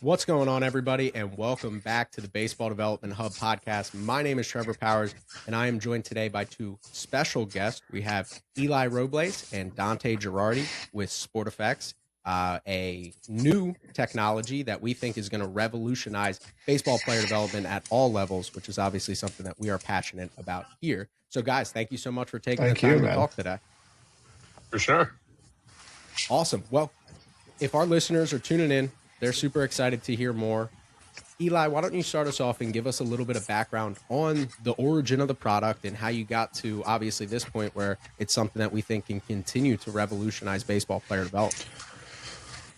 What's going on, everybody, and welcome back to the Baseball Development Hub podcast. My name is Trevor Powers, and I am joined today by two special guests. We have Eli Robles and Dante Girardi with SportFX, a new technology that we think is going to revolutionize baseball player development at all levels, which is obviously something that we are passionate about here. So, guys, thank you so much for taking the time to talk today. For sure. Awesome. Well, if our listeners are tuning in, they're super excited to hear more. Eli, why don't you start us off and give us a little bit of background on the origin of the product and how you got to, obviously, this point where it's something that we think can continue to revolutionize baseball player development.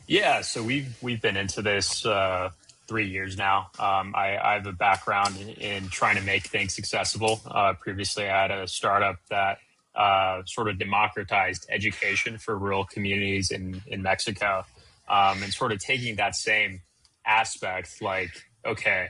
Yeah, so we've been into this 3 years now. I have a background in trying to make things accessible. Previously, I had a startup that sort of democratized education for rural communities in Mexico. And sort of taking that same aspect, like, okay,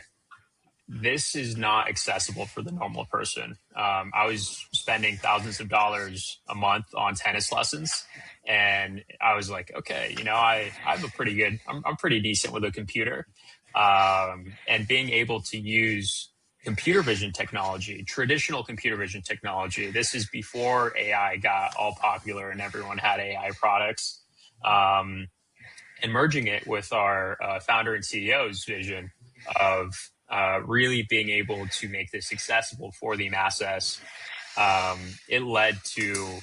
this is not accessible for the normal person. I was spending thousands of dollars a month on tennis lessons. And I was like, okay, I'm pretty decent with a computer. And being able to use computer vision technology, traditional computer vision technology, this is before AI got all popular and everyone had AI products. And merging it with our founder and CEO's vision of really being able to make this accessible for the masses, it led to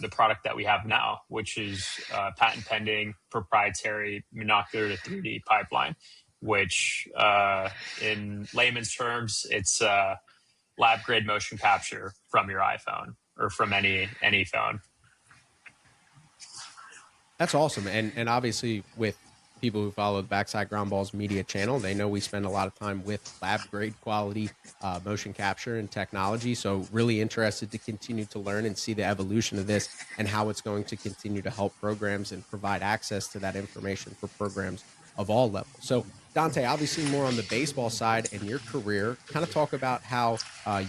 the product that we have now, which is patent pending proprietary monocular to 3D pipeline, which in layman's terms, it's lab grade motion capture from your iPhone or from any phone. That's awesome. And obviously with people who follow the Backside Ground Balls media channel, they know we spend a lot of time with lab grade quality motion capture and technology. So really interested to continue to learn and see the evolution of this and how it's going to continue to help programs and provide access to that information for programs of all levels. So Dante, obviously more on the baseball side and your career, kind of talk about how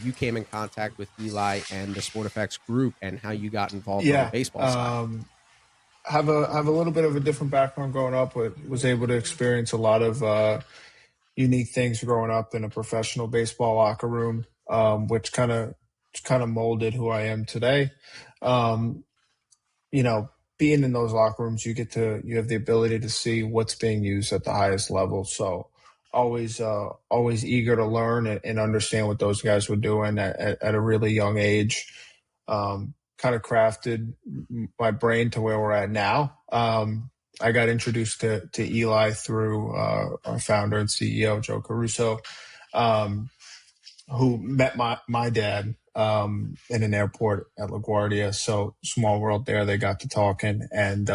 you came in contact with Eli and the SportFX group and how you got involved on the baseball side. Have a little bit of a different background growing up, but was able to experience a lot of unique things growing up in a professional baseball locker room, which kind of molded who I am today. Being in those locker rooms, you have the ability to see what's being used at the highest level. So always eager to learn and understand what those guys were doing at a really young age. Kind of crafted my brain to where we're at now. I got introduced to Eli through our founder and CEO, Joe Caruso, who met my dad in an airport at LaGuardia. So small world there. They got to talking and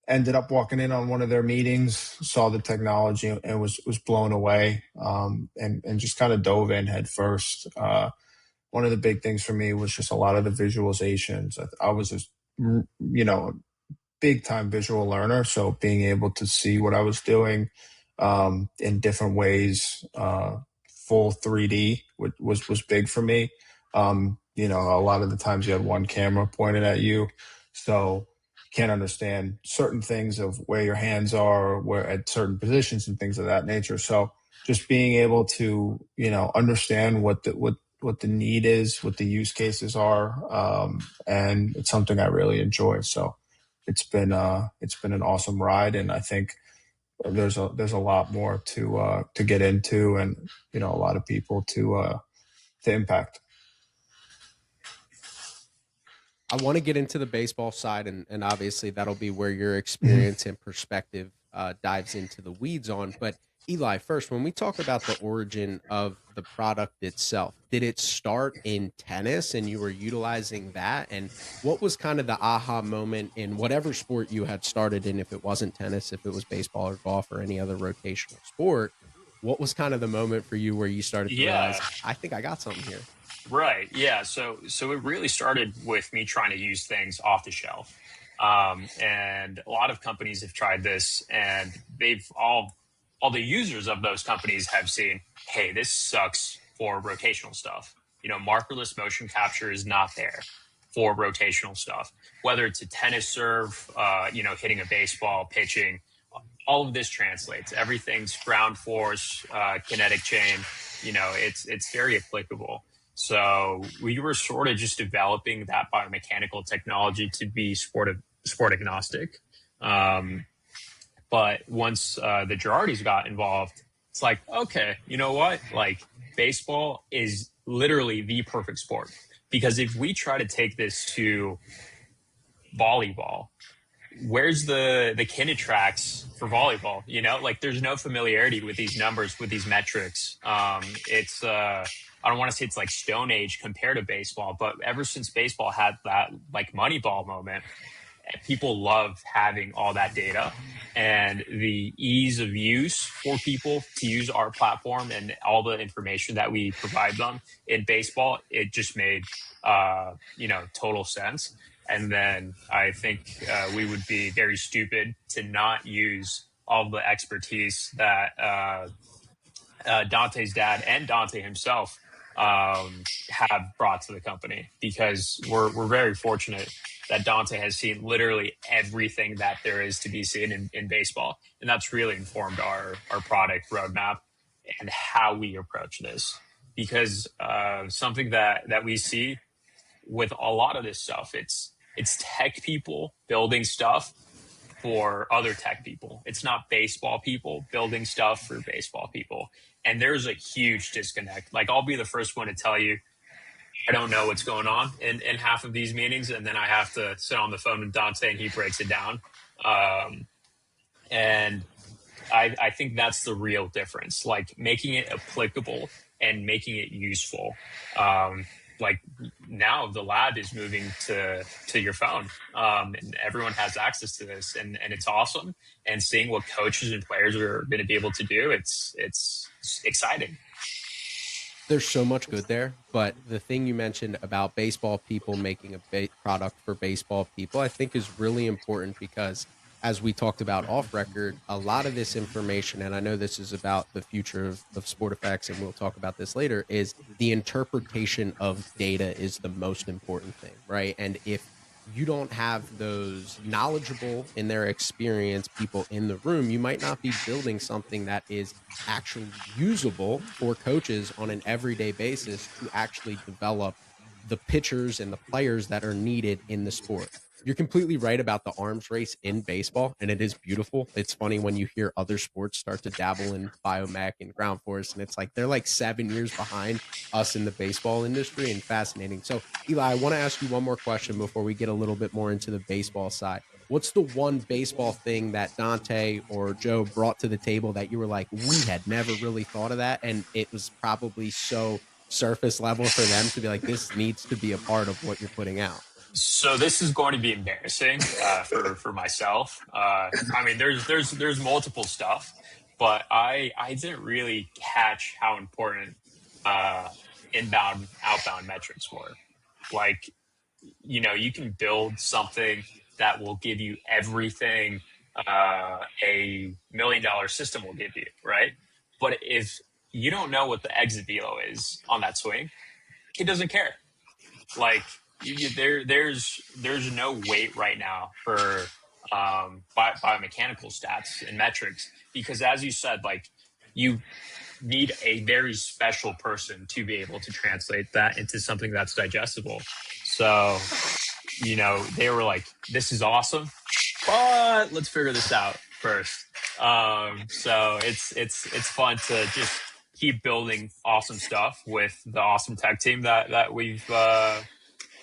ended up walking in on one of their meetings, saw the technology and was blown away, and just kind of dove in head first. One of the big things for me was just a lot of the visualizations. I was just, a big time visual learner. So being able to see what I was doing in different ways, full 3D was big for me. A lot of the times you had one camera pointed at you. So you can't understand certain things of where your hands are, where at certain positions and things of that nature. So just being able to, understand what the need is, what the use cases are, and it's something I really enjoy. So it's been an awesome ride, and I think there's a lot more to get into, and a lot of people to impact. I want to get into the baseball side, and obviously that'll be where your experience and perspective dives into the weeds on. But Eli, first, when we talk about the origin of the product itself, did it start in tennis and you were utilizing that? And what was kind of the aha moment in whatever sport you had started in, if it wasn't tennis, if it was baseball or golf or any other rotational sport? What was kind of the moment for you where you started to realize, I think I got something here? Right. Yeah. So it really started with me trying to use things off the shelf. And a lot of companies have tried this, and they've all the users of those companies have seen, hey, this sucks for rotational stuff. Markerless motion capture is not there for rotational stuff, whether it's a tennis serve, hitting a baseball, pitching. all of this translates. Everything's ground force, kinetic chain. It's very applicable. So we were sort of just developing that biomechanical technology to be sport agnostic. But once the Girardis got involved, it's like, okay, you know what? Like, baseball is literally the perfect sport, because if we try to take this to volleyball, where's the Kinetrax for volleyball? Like, there's no familiarity with these numbers, with these metrics. It's I don't want to say it's like Stone Age compared to baseball, but ever since baseball had that like Moneyball moment, people love having all that data, and the ease of use for people to use our platform and all the information that we provide them in baseball. It just made total sense. And then I think we would be very stupid to not use all the expertise that Dante's dad and Dante himself have brought to the company, because we're very fortunate that Dante has seen literally everything that there is to be seen in baseball, and that's really informed our product roadmap and how we approach this. Because something that we see with a lot of this stuff, it's tech people building stuff for other tech people. It's not baseball people building stuff for baseball people. And there's a huge disconnect. Like, I'll be the first one to tell you, I don't know what's going on in half of these meetings. And then I have to sit on the phone with Dante and he breaks it down. And I think that's the real difference, like making it applicable and making it useful. Like, now the lab is moving to your phone, and everyone has access to this, and it's awesome. And seeing what coaches and players are going to be able to do, it's exciting. There's so much good there, but the thing you mentioned about baseball people making a product for baseball people, I think is really important, because as we talked about off record, a lot of this information, and I know this is about the future of SportFX, and we'll talk about this later, is the interpretation of data is the most important thing, right? And if you don't have those knowledgeable in their experience people in the room, you might not be building something that is actually usable for coaches on an everyday basis to actually develop the pitchers and the players that are needed in the sport. You're completely right about the arms race in baseball, and it is beautiful. It's funny when you hear other sports start to dabble in biomech and ground force, and it's like they're like 7 years behind us in the baseball industry, and fascinating. So, Eli, I want to ask you one more question before we get a little bit more into the baseball side. What's the one baseball thing that Dante or Joe brought to the table that you were like, we had never really thought of that, and it was probably so surface level for them to be like, this needs to be a part of what you're putting out? So this is going to be embarrassing for myself. I mean, there's multiple stuff, but I didn't really catch how important inbound outbound metrics were. Like, you can build something that will give you everything $1 million system will give you, right? But if you don't know what the exit velo is on that swing, it doesn't care. Like, there's no weight right now for biomechanical stats and metrics, because, as you said, like, you need a very special person to be able to translate that into something that's digestible. So, they were like, this is awesome, but let's figure this out first. So it's fun to just keep building awesome stuff with the awesome tech team that we've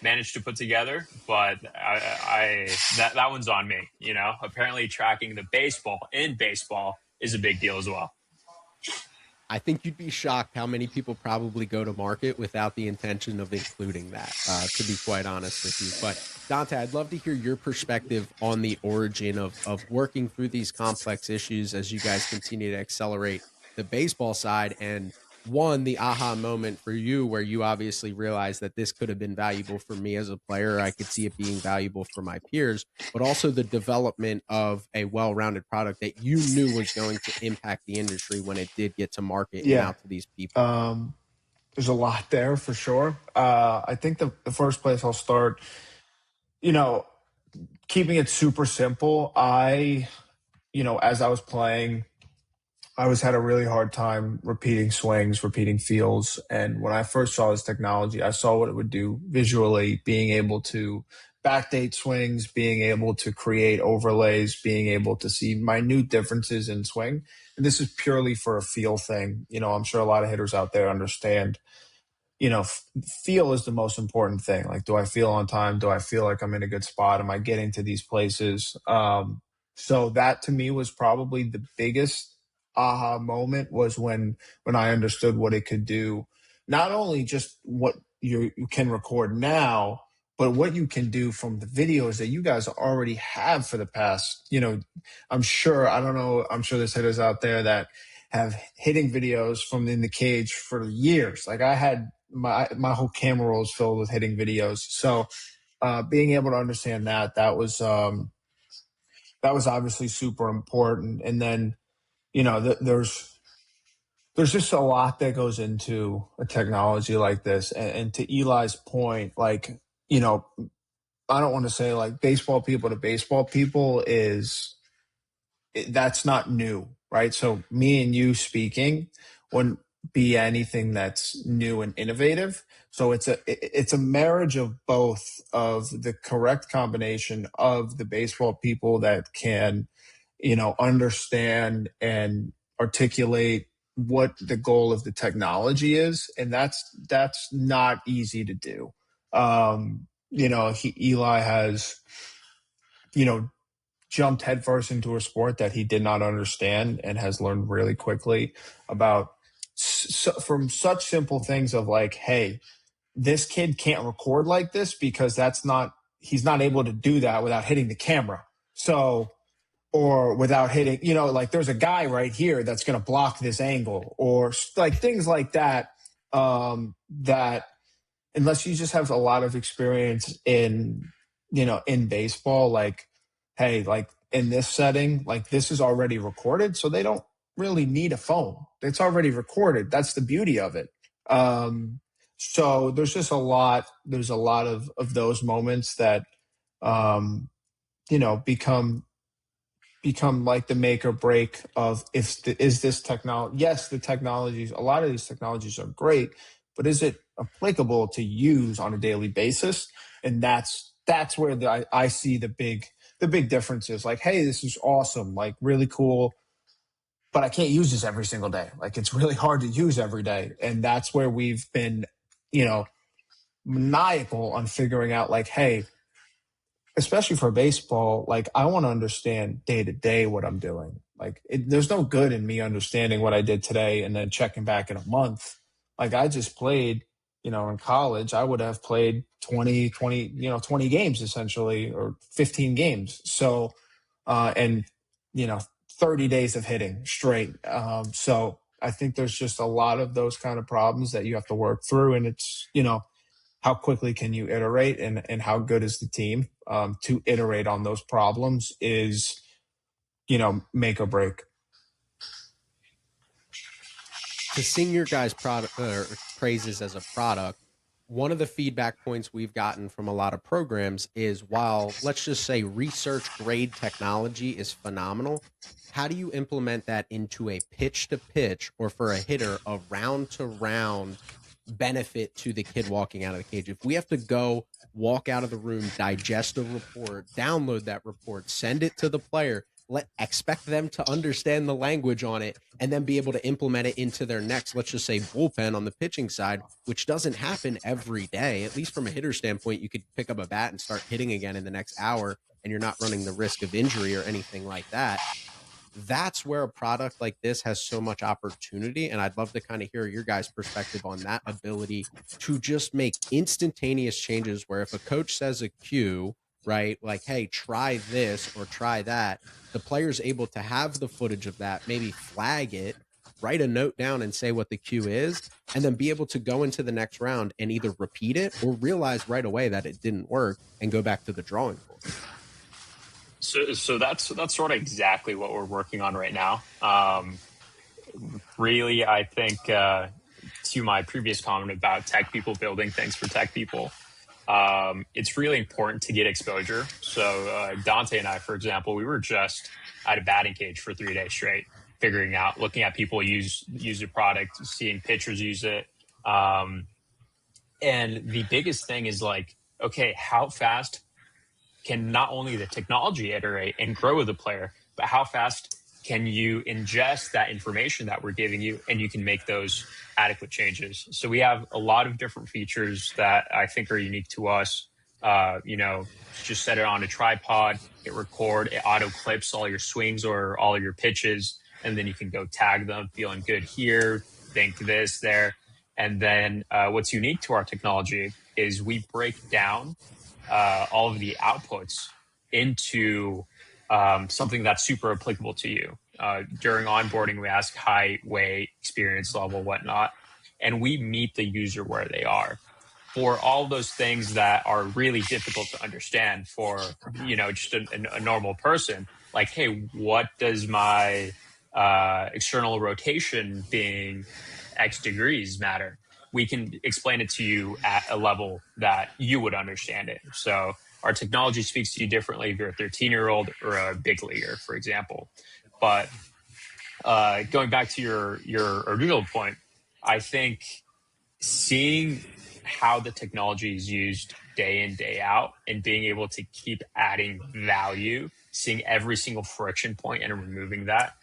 managed to put together. But that one's on me. Apparently tracking the baseball in baseball is a big deal as well. I think you'd be shocked how many people probably go to market without the intention of including that, to be quite honest with you. But Dante, I'd love to hear your perspective on the origin of working through these complex issues as you guys continue to accelerate the baseball side, and one, the aha moment for you where you obviously realized that this could have been valuable for me as a player. I could see it being valuable for my peers, but also the development of a well-rounded product that you knew was going to impact the industry when it did get to market and out to these people. There's a lot there for sure. I think the first place I'll start, keeping it super simple. as I was playing, I always had a really hard time repeating swings, repeating feels. And when I first saw this technology, I saw what it would do visually, being able to backdate swings, being able to create overlays, being able to see minute differences in swing. And this is purely for a feel thing. I'm sure a lot of hitters out there understand feel is the most important thing. Like, do I feel on time? Do I feel like I'm in a good spot? Am I getting to these places? So that to me was probably the biggest aha moment, was when I understood what it could do. Not only just what you can record now, but what you can do from the videos that you guys already have for the past, I'm sure there's hitters out there that have hitting videos from in the cage for years. Like, I had my whole camera roll is filled with hitting videos. So being able to understand that was obviously super important. And then there's just a lot that goes into a technology like this. And to Eli's point, like, I don't want to say like baseball people to baseball people that's not new, right? So me and you speaking wouldn't be anything that's new and innovative. So it's a marriage of both, of the correct combination of the baseball people that can, understand and articulate what the goal of the technology is, and that's not easy to do. Eli has, jumped headfirst into a sport that he did not understand and has learned really quickly about from such simple things of like, hey, this kid can't record like this because he's not able to do that without hitting the camera. So, or without hitting, like there's a guy right here that's going to block this angle, or like things like that, that unless you just have a lot of experience in baseball, like, hey, like in this setting, like this is already recorded, so they don't really need a phone. It's already recorded. That's the beauty of it. So there's just there's a lot of those moments that, become like the make or break of is this technology. Yes, a lot of these technologies are great, but is it applicable to use on a daily basis? And that's where I see the big differences. Like, hey, this is awesome, like really cool, but I can't use this every single day. Like, it's really hard to use every day. And that's where we've been, maniacal on figuring out, like, hey, especially for baseball, like I want to understand day to day what I'm doing. Like, there's no good in me understanding what I did today and then checking back in a month. Like, I just played, in college, I would have played 20 games essentially, or 15 games. So, and, 30 days of hitting straight. So I think there's just a lot of those kind of problems that you have to work through. And it's, how quickly can you iterate, and how good is the team to iterate on those problems is, make or break. To sing your guys' product or praises as a product, one of the feedback points we've gotten from a lot of programs is, while let's just say research grade technology is phenomenal, how do you implement that into a pitch to pitch, or for a hitter, a round to round benefit to the kid walking out of the cage? If we have to go walk out of the room, digest a report, download that report, send it to the player, expect them to understand the language on it, and then be able to implement it into their next, let's just say, bullpen on the pitching side, which doesn't happen every day. At least from a hitter standpoint, you could pick up a bat and start hitting again in the next hour, and you're not running the risk of injury or anything like that. That's where a product like this has so much opportunity. And I'd love to kind of hear your guys' perspective on that ability to just make instantaneous changes, where if a coach says a cue, right, like, hey, try this or try that, the player's able to have the footage of that, maybe flag it, write a note down and say what the cue is, and then be able to go into the next round and either repeat it or realize right away that it didn't work and go back to the drawing board. So that's sort of exactly what we're working on right now. Really, I think to my previous comment about tech people building things for tech people, it's really important to get exposure. So Dante and I, for example, we were just at a batting cage for 3 days straight, figuring out, looking at people use the product, seeing pitchers use it. And the biggest thing is like, okay, how fast can not only the technology iterate and grow with the player, but how fast can you ingest that information that we're giving you and you can make those adequate changes? So we have a lot of different features that I think are unique to us. Just set it on a tripod, hit record, it auto clips all your swings or all your pitches, and then you can go tag them, feeling good here, think this, there. And then what's unique to our technology is we break down all of the outputs into something that's super applicable to you. During onboarding, we ask height, weight, experience level, whatnot, and we meet the user where they are. For all those things that are really difficult to understand for, just a normal person, like, hey, what does my external rotation being X degrees matter? We can explain it to you at a level that you would understand it. So our technology speaks to you differently if you're a 13-year-old or a big leaguer, for example. But going back to your original point, I think seeing how the technology is used day in, day out, and being able to keep adding value, seeing every single friction point and removing that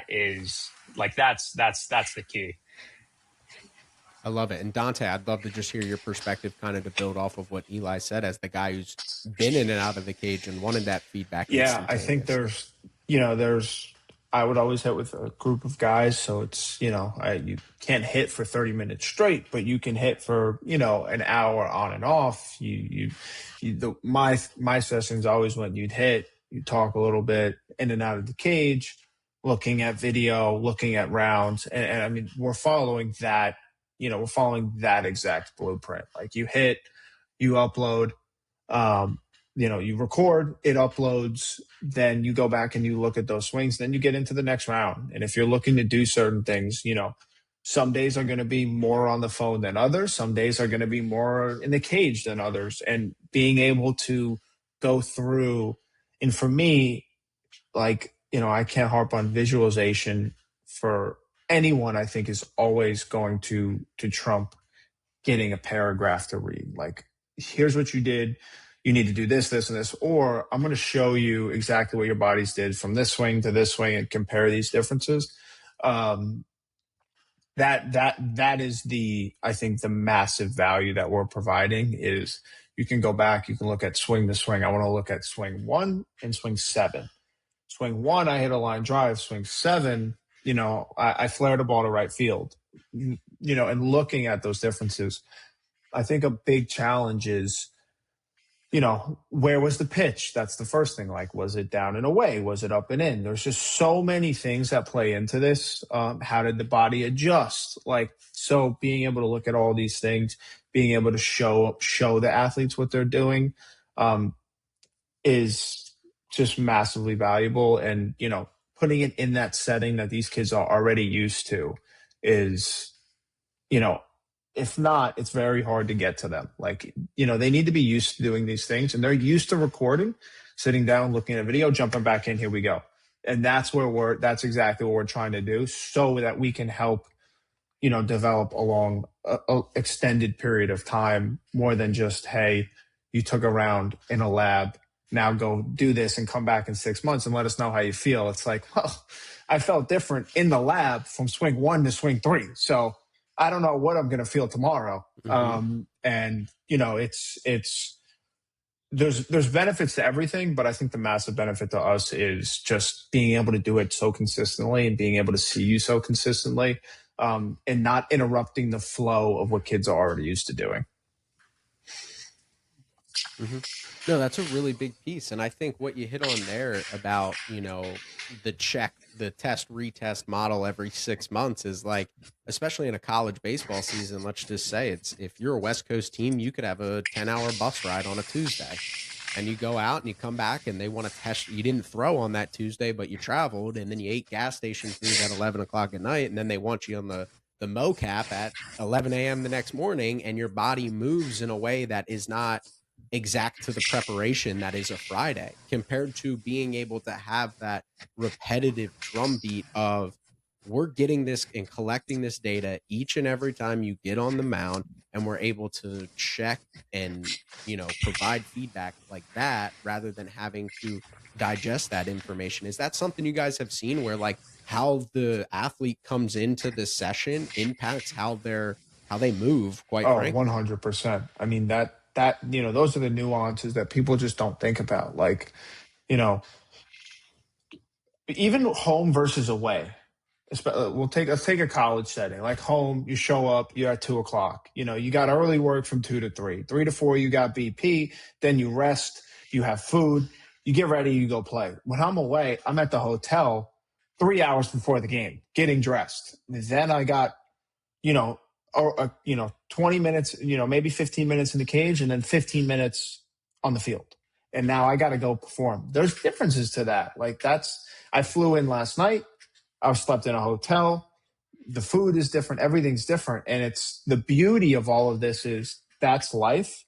is like, that's the key. I love it. And Dante, I'd love to just hear your perspective kind of to build off of what Eli said as the guy who's been in and out of the cage and wanted that feedback. Yeah, I think I would always hit with a group of guys. So it's, you can't hit for 30 minutes straight, but you can hit for, an hour on and off. My sessions always when you'd hit, you talk a little bit in and out of the cage, looking at video, looking at rounds. And I mean, we're following that exact blueprint. Like you hit, you upload, you record, it uploads, then you go back and you look at those swings, then you get into the next round. And if you're looking to do certain things, some days are going to be more on the phone than others. Some days are going to be more in the cage than others. And being able to go through, and for me, like, I can't harp on visualization for anyone. I think is always going to trump getting a paragraph to read. Like, here's what you did. You need to do this, this, and this, or I'm going to show you exactly what your bodies did from this swing to this swing and compare these differences. That is I think the massive value that we're providing is you can go back, you can look at swing to swing. I want to look at swing 1 and swing 7. Swing 1, I hit a line drive. Swing 7, I flared a ball to right field. And looking at those differences, I think a big challenge is, where was the pitch? That's the first thing. Like, was it down and away? Was it up and in? There's just so many things that play into this. How did the body adjust? Like, so being able to look at all these things, being able to show the athletes what they're doing, is just massively valuable. And, putting it in that setting that these kids are already used to is, if not, it's very hard to get to them. Like, they need to be used to doing these things, and they're used to recording, sitting down, looking at a video, jumping back in, here we go. And that's exactly what we're trying to do so that we can help, develop along a extended period of time, more than just, hey, you took a round in a lab, now go do this and come back in 6 months and let us know how you feel. It's like, well, I felt different in the lab from swing 1 to swing 3. So I don't know what I'm going to feel tomorrow. Mm-hmm. And there's benefits to everything, but I think the massive benefit to us is just being able to do it so consistently and being able to see you so consistently, and not interrupting the flow of what kids are already used to doing. Mm-hmm. No, that's a really big piece. And I think what you hit on there about, the test, retest model every 6 months is like, especially in a college baseball season, let's just say if you're a West Coast team, you could have a 10-hour bus ride on a Tuesday and you go out and you come back and they want to test you. Didn't throw on that Tuesday, but you traveled and then you ate gas station food at 11 o'clock at night. And then they want you on the the mocap at 11 a.m. the next morning, and your body moves in a way that is not exact to the preparation that is a Friday, compared to being able to have that repetitive drumbeat of, we're getting this and collecting this data each and every time you get on the mound, and we're able to check and, provide feedback like that, rather than having to digest that information. Is that something you guys have seen, where like how the athlete comes into the session impacts how they move, quite Oh, frankly? 100%. I mean, those are the nuances that people just don't think about. Like, you know, even home versus away. Let's take a college setting. Like home, you show up, you're at 2 o'clock. You got early work from 2 to 3. 3 to 4, you got BP, then you rest, you have food, you get ready, you go play. When I'm away, I'm at the hotel 3 hours before the game, getting dressed. Then I got, you know, 20 minutes, maybe 15 minutes in the cage, and then 15 minutes on the field. And now I got to go perform. There's differences to that. I flew in last night. I slept in a hotel. The food is different. Everything's different. And it's the beauty of all of this is that's life,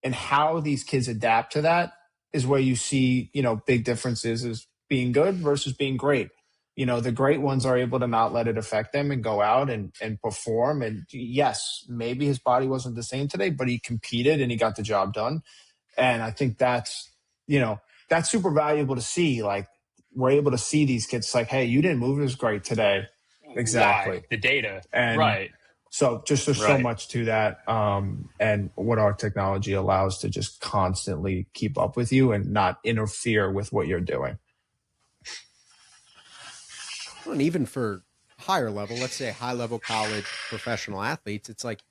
and how these kids adapt to that is where you see, big differences is being good versus being great. The great ones are able to not let it affect them and go out and perform. And yes, maybe his body wasn't the same today, but he competed and he got the job done. And I think that's super valuable to see. Like, we're able to see these kids like, hey, you didn't move as great today. Why? Exactly. The data. And Right. so just there's so Right. much to that. And what our technology allows to just constantly keep up with you and not interfere with what you're doing. Well, and even for higher level, let's say high level college professional athletes, it's like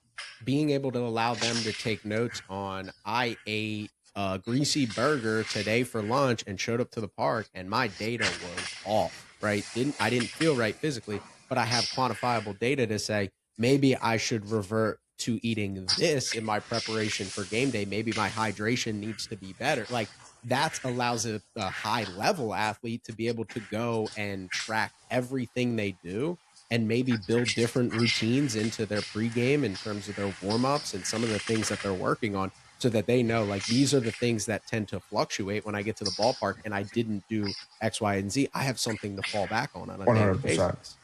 being able to allow them to take notes on, I ate a greasy burger today for lunch and showed up to the park and my data was off, right? I didn't feel right physically, but I have quantifiable data to say maybe I should revert to eating this in my preparation for game day. Maybe my hydration needs to be better. Like, that allows a high level athlete to be able to go and track everything they do, and maybe build different routines into their pregame in terms of their warm-ups and some of the things that they're working on, so that they know, like, these are the things that tend to fluctuate when I get to the ballpark and I didn't do X, Y, and Z. I have something to fall back on a daily 100%. basis.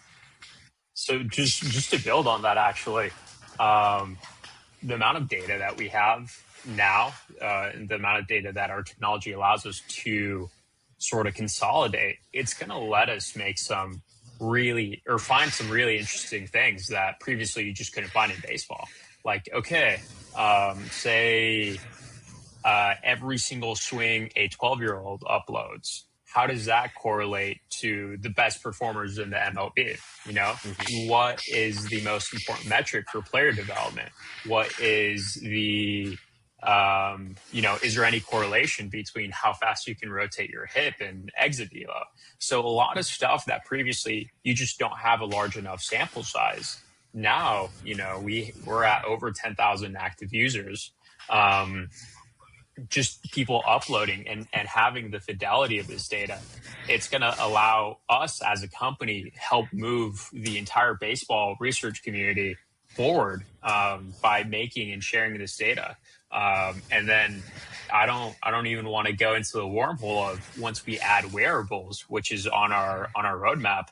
So just to build on that, actually, the amount of data that we have now, the amount of data that our technology allows us to sort of consolidate, it's going to let us make find some really interesting things that previously you just couldn't find in baseball. Like, okay, say every single swing a 12-year-old uploads. How does that correlate to the best performers in the MLB? What is the most important metric for player development? What is is there any correlation between how fast you can rotate your hip and exit velo? So a lot of stuff that previously you just don't have a large enough sample size. Now, we're at over 10,000 active users. Just people uploading and having the fidelity of this data, it's going to allow us as a company help move the entire baseball research community forward by making and sharing this data. And then I don't even want to go into the wormhole of once we add wearables, which is on our roadmap.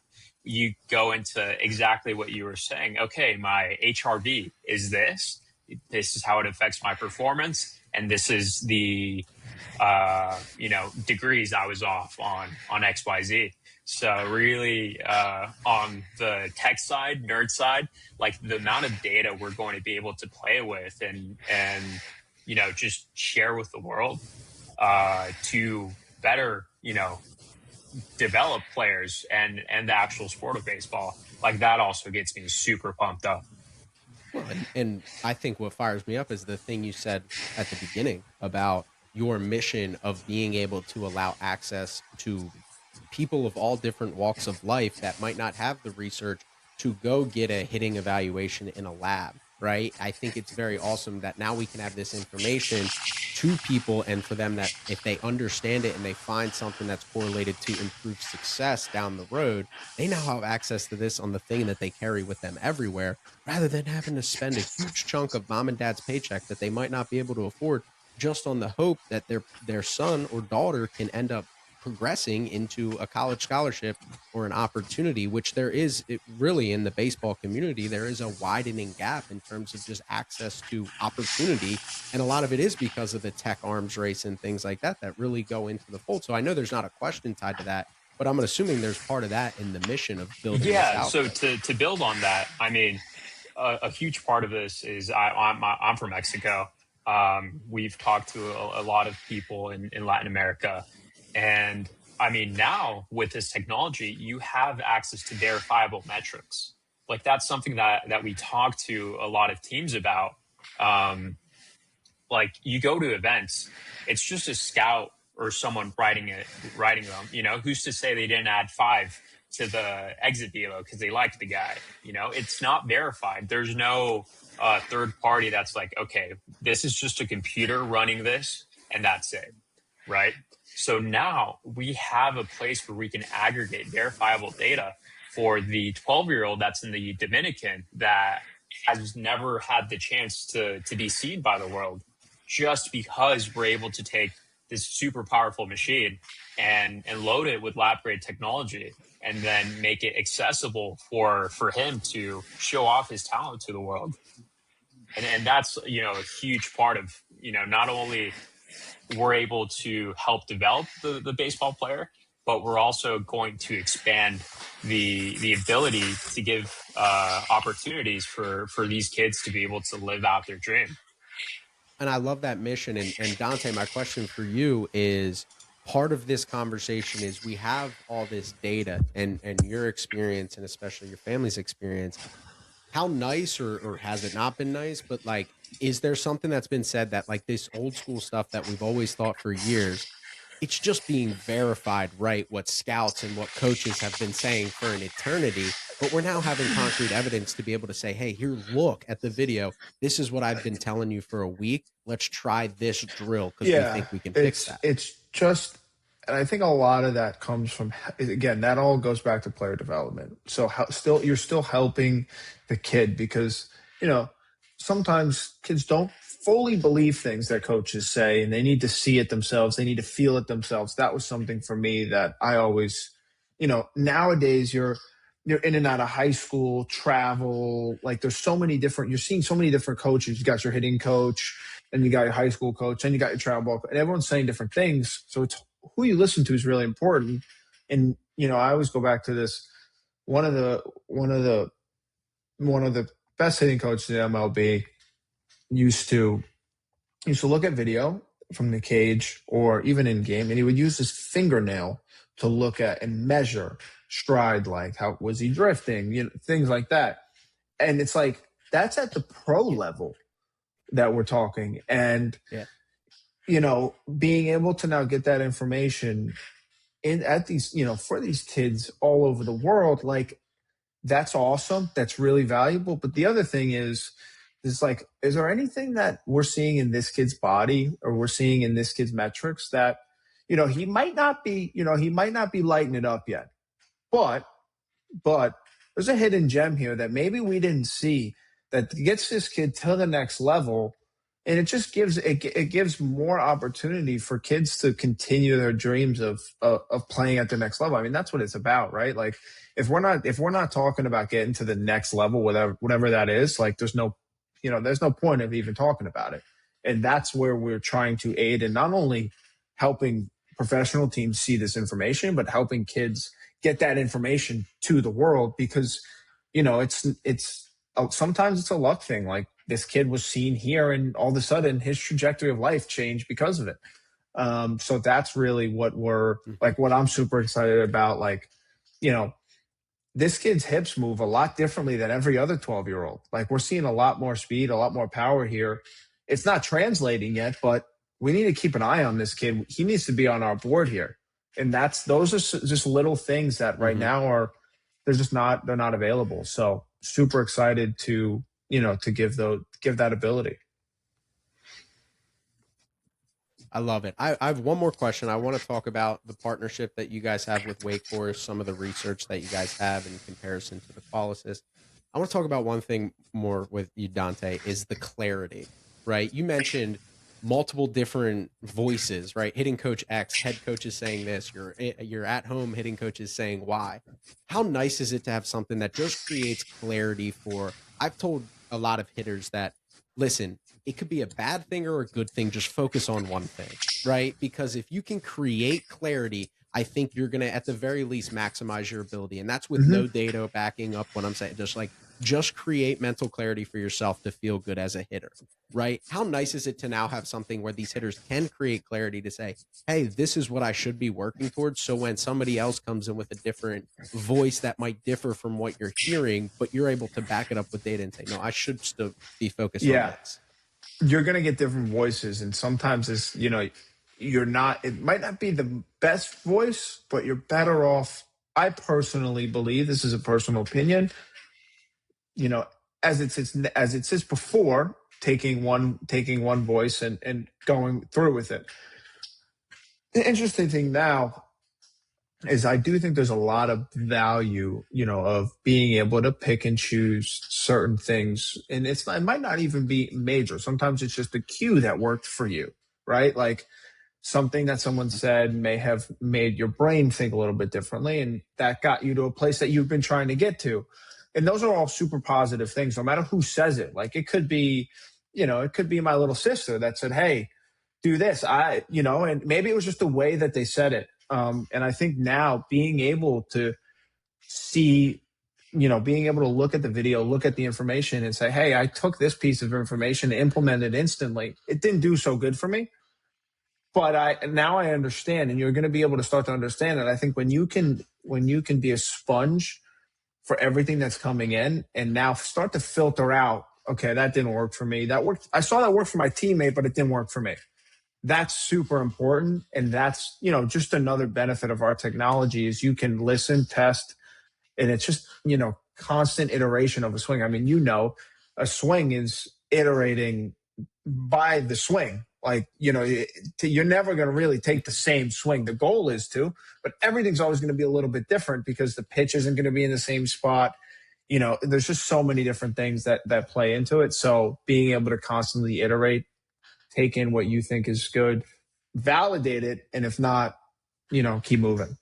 You go into exactly what you were saying. Okay, my HRV is this. This is how it affects my performance. And this is the, degrees I was off on XYZ. So really, on the tech side, nerd side, like the amount of data we're going to be able to play with and just share with the world to better, develop players and the actual sport of baseball. Like, that also gets me super pumped up. Well, and I think what fires me up is the thing you said at the beginning about your mission of being able to allow access to people of all different walks of life that might not have the research to go get a hitting evaluation in a lab, right? I think it's very awesome that now we can have this information to people, and for them, that if they understand it and they find something that's correlated to improved success down the road, they now have access to this on the thing that they carry with them everywhere, rather than having to spend a huge chunk of mom and dad's paycheck that they might not be able to afford just on the hope that their son or daughter can end up progressing into a college scholarship or an opportunity, which there is really in the baseball community. There is a widening gap in terms of just access to opportunity. And a lot of it is because of the tech arms race and things like that that really go into the fold. So I know there's not a question tied to that, but I'm assuming there's part of that in the mission of building this Yeah. out So there. to build on that, I mean, a huge part of this is I'm from Mexico. We've talked to a lot of people in Latin America, and I mean, now with this technology, you have access to verifiable metrics. Like that's something that we talk to a lot of teams about. Um, like you go to events, it's just a scout or someone writing them. Who's to say they didn't add five to the exit velo because they liked the guy? It's not verified. There's no third party that's like, okay, this is just a computer running this and that's it, right? So now we have a place where we can aggregate verifiable data for the 12-year-old that's in the Dominican that has never had the chance to be seen by the world, just because we're able to take this super powerful machine and load it with lab grade technology and then make it accessible for him to show off his talent to the world. And that's, a huge part of, not only we're able to help develop the baseball player, but we're also going to expand the ability to give opportunities for these kids to be able to live out their dream. And I love that mission. And Dante, my question for you is, part of this conversation is we have all this data and your experience, and especially your family's experience. How nice, or has it not been nice? But like, is there something that's been said that like this old school stuff that we've always thought for years, it's just being verified, right? What scouts and what coaches have been saying for an eternity, but we're now having concrete evidence to be able to say, hey, here, look at the video. This is what I've been telling you for a week. Let's try this drill because we Yeah, think we can fix it's that. it's just, and I think a lot of that comes from, again, that all goes back to player development. So you're still helping the kid because sometimes kids don't fully believe things that coaches say, and they need to see it themselves. They need to feel it themselves. That was something for me that I always, nowadays you're in and out of high school, travel. Like there's so many different, you're seeing so many different coaches. You got your hitting coach, and you got your high school coach, and you got your travel ball, and everyone's saying different things. So it's who you listen to is really important. And I always go back to this. One of the best hitting coaches in MLB used to look at video from the cage or even in game, and he would use his fingernail to look at and measure stride, like how was he drifting, things like that. And it's like that's at the pro level that we're talking. And Yeah. being able to now get that information at these, for these kids all over the world, like that's awesome. That's really valuable. But the other thing is like, is there anything that we're seeing in this kid's body or we're seeing in this kid's metrics that, he might not be lighting it up yet, but there's a hidden gem here that maybe we didn't see that gets this kid to the next level. And it just gives more opportunity for kids to continue their dreams of playing at the next level. I mean, that's what it's about, right? Like if we're not talking about getting to the next level, whatever that is, like there's no point of even talking about it. And that's where we're trying to aid in not only helping professional teams see this information, but helping kids get that information to the world, because it's sometimes it's a luck thing. Like this kid was seen here and all of a sudden his trajectory of life changed because of it. So that's really what what I'm super excited about. Like, this kid's hips move a lot differently than every other 12-year-old. Like we're seeing a lot more speed, a lot more power here. It's not translating yet, but we need to keep an eye on this kid. He needs to be on our board here. And those are just little things that right now they're not available. So super excited to give that ability. I love it. I have one more question. I want to talk about the partnership that you guys have with Wake Forest, some of the research that you guys have in comparison to the Qualicus. I want to talk about one thing more with you, Dante, is the clarity, right? You mentioned multiple different voices, right? Hitting coach X, head coach is saying this, you're at home, hitting coach is saying Y. How nice is it to have something that just creates clarity for, I've told a lot of hitters that, listen, it could be a bad thing or a good thing. Just focus on one thing, right? Because if you can create clarity, I think you're going to, at the very least, maximize your ability. And that's with no data backing up what I'm saying. Just create mental clarity for yourself to feel good as a hitter, right? How nice is it to now have something where these hitters can create clarity to say, hey, this is what I should be working towards. So when somebody else comes in with a different voice that might differ from what you're hearing, but you're able to back it up with data and say, no, I should still be focused on this. You're going to get different voices, and sometimes it's, it might not be the best voice, but you're better off. I personally believe, this is a personal opinion, as it says before, taking one voice and going through with it. The interesting thing now is I do think there's a lot of value, of being able to pick and choose certain things. And it might not even be major. Sometimes it's just a cue that worked for you, right? Like something that someone said may have made your brain think a little bit differently, and that got you to a place that you've been trying to get to. And those are all super positive things, no matter who says it. Like it could be, it could be my little sister that said, hey, do this. And maybe it was just the way that they said it. And I think now being able to see, being able to look at the video, look at the information and say, hey, I took this piece of information, implemented instantly. It didn't do so good for me, but now I understand, and you're going to be able to start to understand it. I think when you can be a sponge for everything that's coming in and now start to filter out, okay, that didn't work for me. That worked. I saw that work for my teammate, but it didn't work for me. That's super important. And that's, just another benefit of our technology is you can listen, test, and it's just, constant iteration of a swing. I mean, a swing is iterating by the swing. Like, you're never going to really take the same swing. The goal is to, but everything's always going to be a little bit different because the pitch isn't going to be in the same spot. There's just so many different things that play into it. So being able to constantly iterate, take in what you think is good, validate it, and if not, keep moving.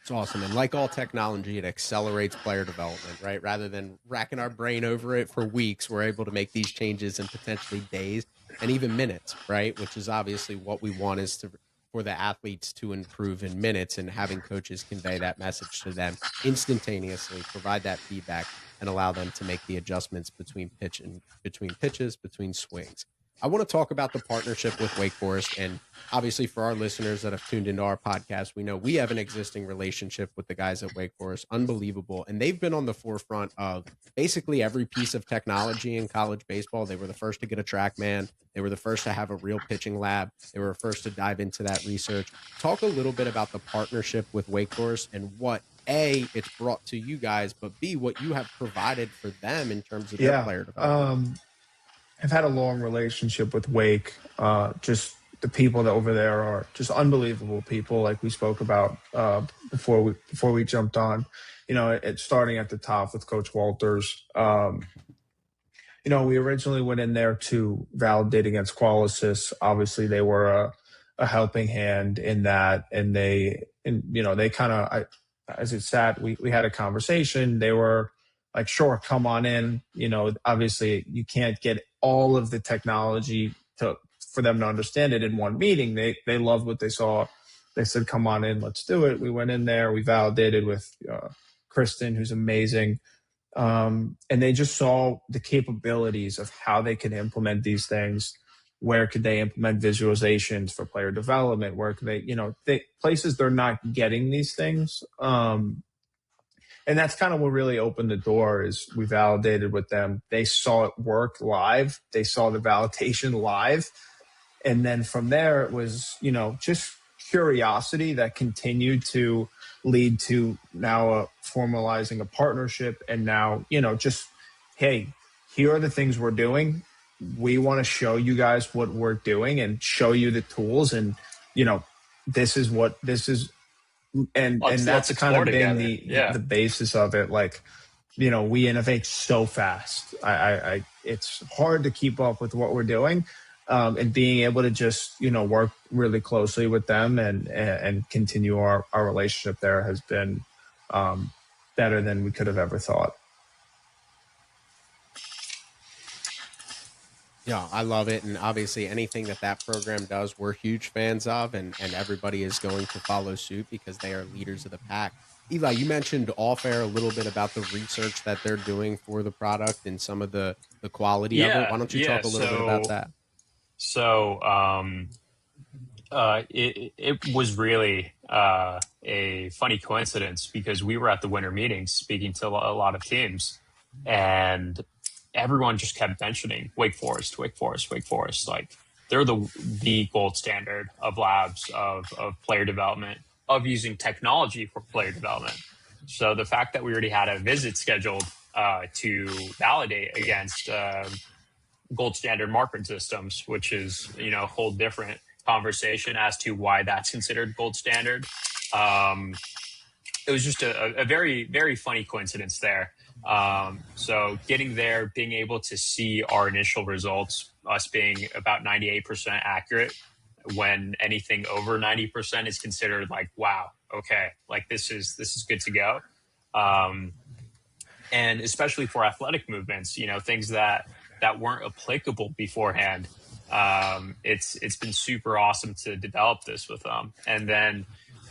It's awesome. And like all technology, it accelerates player development, right? Rather than racking our brain over it for weeks, we're able to make these changes in potentially days and even minutes, right? Which is obviously what we want, is for the athletes to improve in minutes, and having coaches convey that message to them instantaneously, provide that feedback, and allow them to make the adjustments between pitches, between swings. I want to talk about the partnership with Wake Forest. And obviously, for our listeners that have tuned into our podcast, we know we have an existing relationship with the guys at Wake Forest. Unbelievable. And they've been on the forefront of basically every piece of technology in college baseball. They were the first to get a TrackMan. They were the first to have a real pitching lab. They were the first to dive into that research. Talk a little bit about the partnership with Wake Forest and what, A, it's brought to you guys, but B, what you have provided for them in terms of their player development. I've had a long relationship with Wake. Just the people that over there are just unbelievable people, like we spoke about before we jumped on. It's starting at the top with Coach Walters. We originally went in there to validate against Qualicus. Obviously, they were a helping hand in that, and they kind of, as it sat, we had a conversation. They were like, sure, come on in. Obviously you can't get all of the technology for them to understand it in one meeting. They loved what they saw. They said, come on in, let's do it. We went in there, we validated with Kristen, who's amazing. And they just saw the capabilities of how they can implement these things. Where could they implement visualizations for player development? Where could they, places they're not getting these things. And that's kind of what really opened the door. Is we validated with them. They saw it work live. They saw the validation live. And then from there, it was, just curiosity that continued to lead to now formalizing a partnership. And now, just, hey, here are the things we're doing. we want to show you guys what we're doing and show you the tools, and this is what this is, and Let's that's kind explore of been together. the Yeah. the basis of it. Like, we innovate so fast. It's hard to keep up with what we're doing, and being able to just work really closely with them and continue our relationship there has been better than we could have ever thought. Yeah, I love it, and obviously anything that program does, we're huge fans of, and everybody is going to follow suit because they are leaders of the pack. Eli, you mentioned off air a little bit about the research that they're doing for the product and some of the quality of it. Why Yeah. don't you Yeah. talk a little bit about that? So it was really a funny coincidence because we were at the winter meetings speaking to a lot of teams, and everyone just kept mentioning Wake Forest, Wake Forest, Wake Forest. Like, they're the gold standard of labs, of player development, of using technology for player development. So the fact that we already had a visit scheduled to validate against gold standard market systems, which is a whole different conversation as to why that's considered gold standard. It was just a very, very funny coincidence there. So getting there, being able to see our initial results, us being about 98% accurate, when anything over 90% is considered like, wow, okay, like this is good to go. And especially for athletic movements, things that weren't applicable beforehand. It's been super awesome to develop this with them. And then,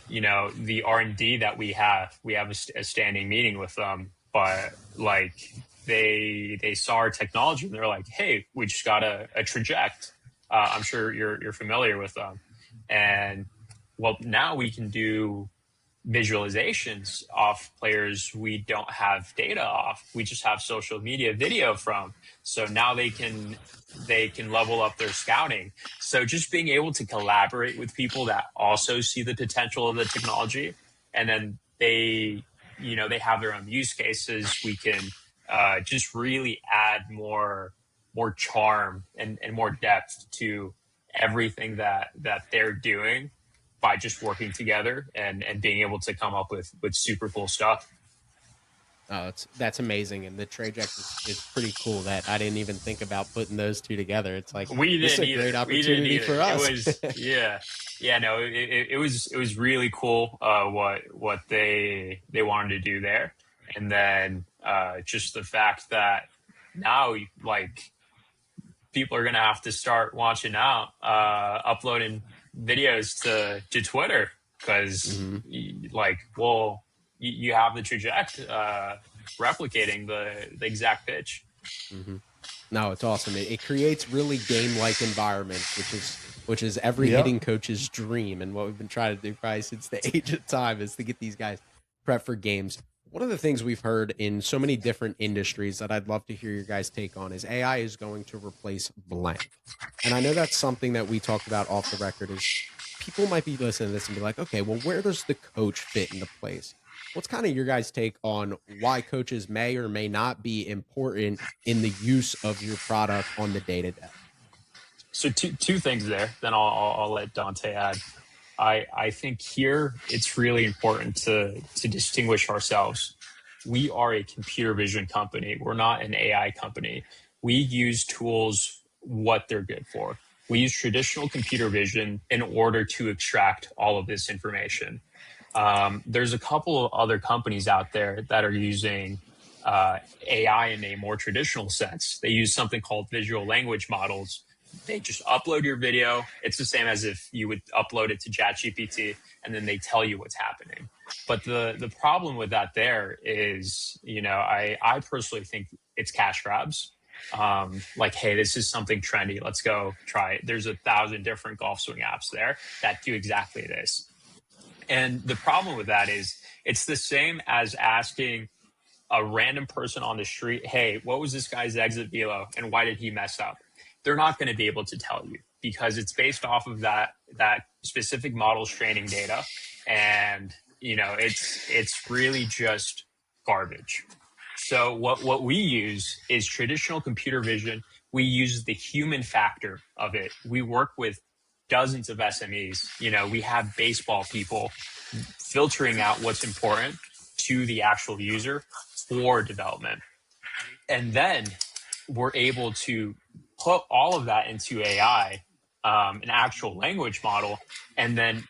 the R&D that we have a standing meeting with them, but like they saw our technology and they're like, hey, we just got a traject. I'm sure you're familiar with them. And well, now we can do visualizations off players we don't have data off. We just have social media video from. So now they can level up their scouting. So just being able to collaborate with people that also see the potential of the technology, and then they have their own use cases. We can just really add more charm and more depth to everything that they're doing by just working together and being able to come up with super cool stuff. Oh, that's amazing, and the Traject is pretty cool. That I didn't even think about putting those two together. It's like, We this is didn't a great either. We didn't opportunity either. for It us. was no. It was really cool. What they wanted to do there, and then just the fact that now like people are gonna have to start watching out, uploading videos to Twitter because like, well, you have the traject replicating the exact pitch. No, it's awesome. It creates really game-like environments, which is every hitting coach's dream, and what we've been trying to do probably since the age of time is to get these guys prep for games. One of the things we've heard in so many different industries that I'd love to hear your guys' take on is AI is going to replace blank. And I know that's something that we talked about off the record is people might be listening to this and be like, okay, well, where does the coach fit into place? What's kind of your guys' take on why coaches may or may not be important in the use of your product on the day-to-day? So two things there. Then I'll let Dante add. I think here it's really important to distinguish ourselves. We are a computer vision company. We're not an AI company. We use tools what they're good for. We use traditional computer vision in order to extract all of this information. There's a couple of other companies out there that are using AI in a more traditional sense. They use something called visual language models. They just upload your video. It's the same as if you would upload it to ChatGPT, and then they tell you what's happening. But the problem with that there is, I personally think it's cash grabs. Like, hey, this is something trendy. Let's go try it. There's 1,000 different golf swing apps there that do exactly this. And the problem with that is it's the same as asking a random person on the street, hey, what was this guy's exit velo and why did he mess up? They're not going to be able to tell you because it's based off of that specific model's training data. And, it's really just garbage. So what we use is traditional computer vision we use the human factor of it. We work with dozens of SMEs. We have baseball people filtering out what's important to the actual user for development. And then we're able to put all of that into AI, an actual language model, and then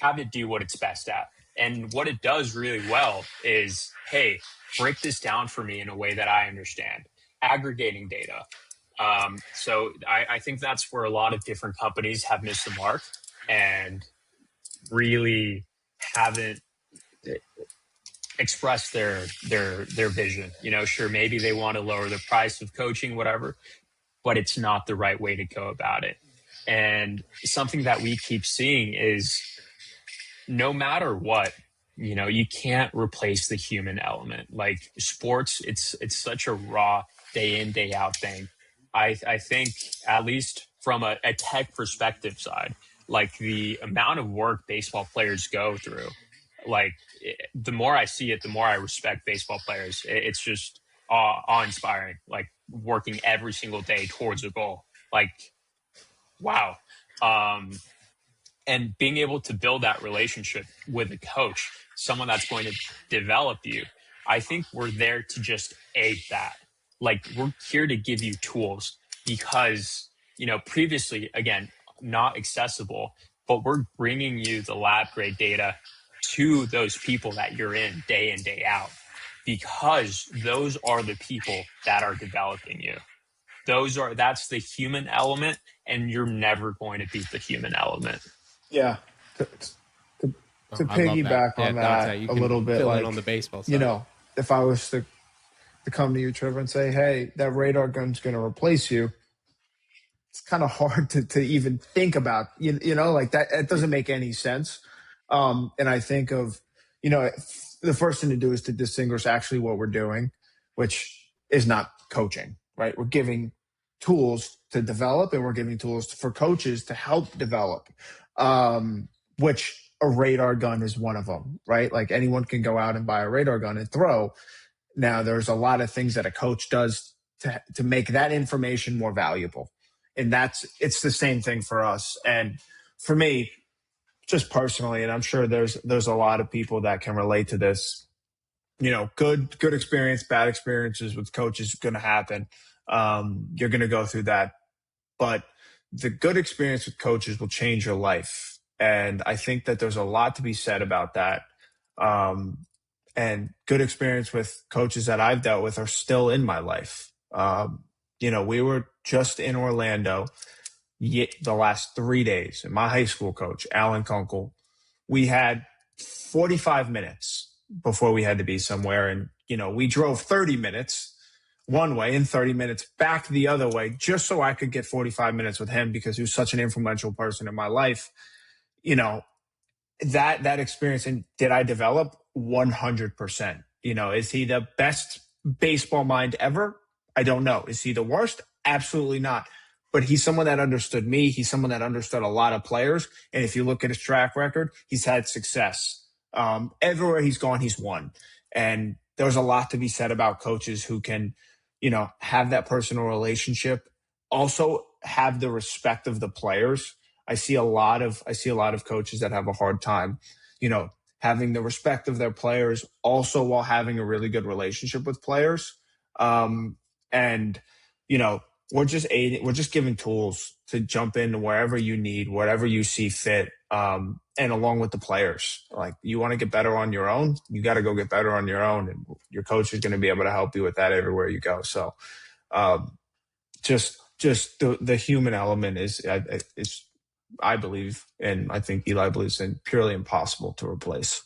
have it do what it's best at. And what it does really well is, hey, break this down for me in a way that I understand, aggregating data. So I think that's where a lot of different companies have missed the mark and really haven't expressed their vision. Sure, maybe they want to lower the price of coaching, whatever, but it's not the right way to go about it. And something that we keep seeing is no matter what, you can't replace the human element. Like sports, it's such a raw day in, day out thing. I think, at least from a tech perspective side, like the amount of work baseball players go through, like the more I see it, the more I respect baseball players. It's just awe-inspiring, like working every single day towards a goal. Like, wow. And being able to build that relationship with a coach, someone that's going to develop you, I think we're there to just aid that. Like, we're here to give you tools because, previously, again, not accessible, but we're bringing you the lab grade data to those people that you're in day out, because those are the people that are developing you. That's the human element, and you're never going to beat the human element. Yeah. To, to, to I love that. piggyback Yeah, on Dante, that you a can little bit, fill in like, on the baseball side. if I was to come to you, Trevor, and say, hey, that radar gun's going to replace you, it's kind of hard to even think about, like that. It doesn't make any sense. And I think of, the first thing to do is to distinguish actually what we're doing, which is not coaching, right? We're giving tools to develop, and we're giving tools for coaches to help develop, which a radar gun is one of them, right? Like anyone can go out and buy a radar gun and throw. Now, there's a lot of things that a coach does to make that information more valuable. And it's the same thing for us. And for me, just personally, and I'm sure there's a lot of people that can relate to this, good experience, bad experiences with coaches going to happen. You're going to go through that, but the good experience with coaches will change your life. And I think that there's a lot to be said about that. And good experience with coaches that I've dealt with are still in my life. We were just in Orlando the last 3 days, and my high school coach, Alan Kunkel, we had 45 minutes before we had to be somewhere. And, we drove 30 minutes one way and 30 minutes back the other way, just so I could get 45 minutes with him, because he was such an influential person in my life. That experience. And did I develop? 100%. Is he the best baseball mind ever? I don't know. Is he the worst? Absolutely not. But he's someone that understood me. He's someone that understood a lot of players. And if you look at his track record, he's had success. Everywhere he's gone, he's won. And there's a lot to be said about coaches who can, have that personal relationship, also have the respect of the players. I see a lot of coaches that have a hard time, having the respect of their players, also while having a really good relationship with players. And, we're just giving tools to jump into wherever you need, whatever you see fit. And along with the players, like, you want to get better on your own, you got to go get better on your own. And your coach is going to be able to help you with that everywhere you go. So, just the human element is, I believe, and I think Eli believes in, purely impossible to replace.